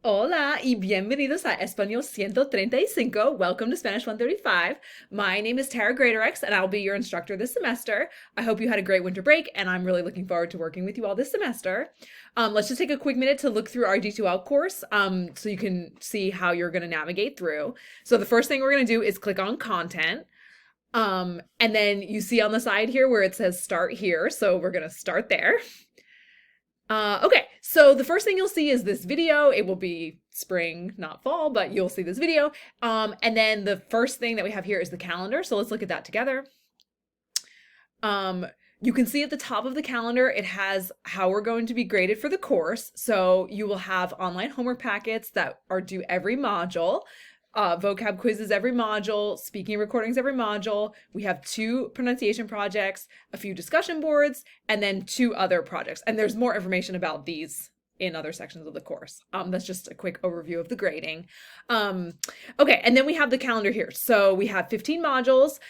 Hola y bienvenidos a Español 135. Welcome to Spanish 135. My name is Tara Greatorex and I'll be your instructor this semester. I hope you had a great winter break and I'm really looking forward to working with you all this semester. Let's just take a quick minute to look through our D2L course so you can see how you're going to navigate through. So the first thing we're going to do is click on content. And then you see on the side here where it says start here. So we're going to start there. Okay, so the first thing you'll see is this video. It will be spring, not fall, but you'll see this video. And then the first thing that we have here is the calendar. So let's look at that together. You can see at the top of the calendar, it has how we're going to be graded for the course. So you will have online homework packets that are due every module. Vocab quizzes every module, speaking recordings every module. We have 2 pronunciation projects, a few discussion boards, and then 2 other projects. And there's more information about these in other sections of the course. That's just a quick overview of the grading. Okay, and then we have the calendar here. So we have 15 modules.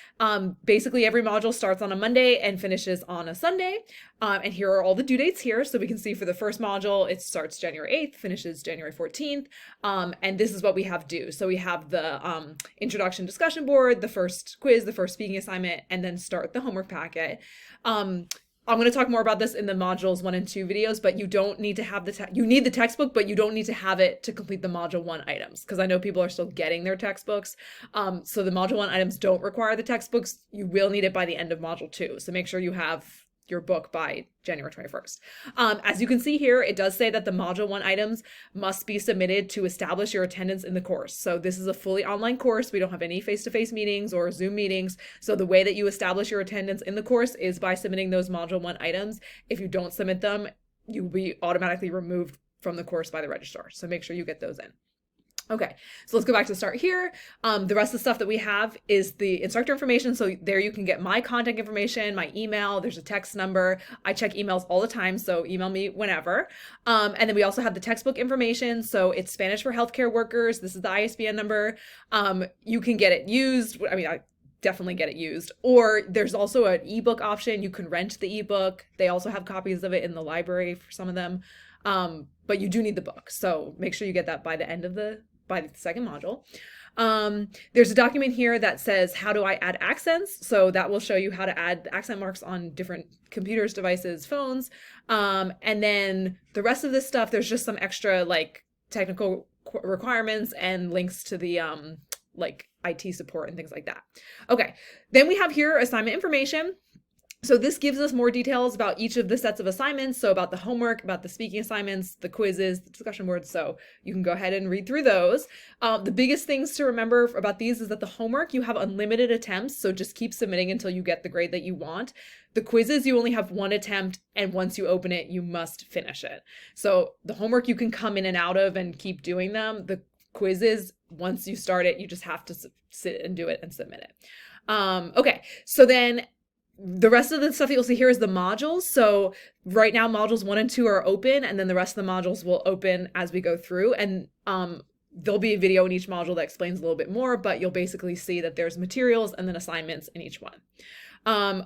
Basically every module starts on a Monday and finishes on a Sunday. And here are all the due dates here. So we can see for the first module, it starts January 8th, finishes January 14th. And this is what we have due. So we have the introduction discussion board, the first quiz, the first speaking assignment, and then start the homework packet. I'm going to talk more about this in the modules 1 and 2 videos, but you don't need to have you need the textbook, but you don't need to have it to complete the module 1 items, because I know people are still getting their textbooks. So the module 1 items don't require the textbooks. You will need it by the end of module 2. So make sure you have your book by January 21st. As you can see here, it does say that the module 1 items must be submitted to establish your attendance in the course. So this is a fully online course. We don't have any face-to-face meetings or Zoom meetings. So the way that you establish your attendance in the course is by submitting those module 1 items. If you don't submit them, you'll be automatically removed from the course by the registrar. So make sure you get those in. Okay, so let's go back to start here. The rest of the stuff that we have is the instructor information. So there you can get my contact information, my email, there's a text number. I check emails all the time, so email me whenever. And then we also have the textbook information. So it's Spanish for healthcare workers. This is the ISBN number. You can get it used. I mean, I definitely get it used. Or there's also an ebook option. You can rent the ebook. They also have copies of it in the library for some of them. But you do need the book. So make sure you get that by the end of the second module. There's a document here that says, how do I add accents? So that will show you how to add accent marks on different computers, devices, phones. And then the rest of this stuff, there's just some extra like technical requirements and links to the like IT support and things like that. Okay, then we have here assignment information. So this gives us more details about each of the sets of assignments. So about the homework, about the speaking assignments, the quizzes, the discussion boards. So you can go ahead and read through those. The biggest things to remember about these is that the homework, you have unlimited attempts. So just keep submitting until you get the grade that you want. The quizzes, you only have 1 attempt. And once you open it, you must finish it. So the homework you can come in and out of and keep doing them. The quizzes, once you start it, you just have to sit and do it and submit it. Okay, so then the rest of the stuff that you'll see here is the modules. So right now modules 1 and 2 are open, and then the rest of the modules will open as we go through. And there'll be a video in each module that explains a little bit more, but you'll basically see that there's materials and then assignments in each one.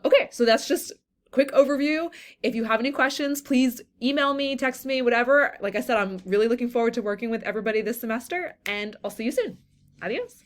Okay, so that's just a quick overview. If you have any questions, please email me, text me, whatever. Like I said, I'm really looking forward to working with everybody this semester, and I'll see you soon. Adios.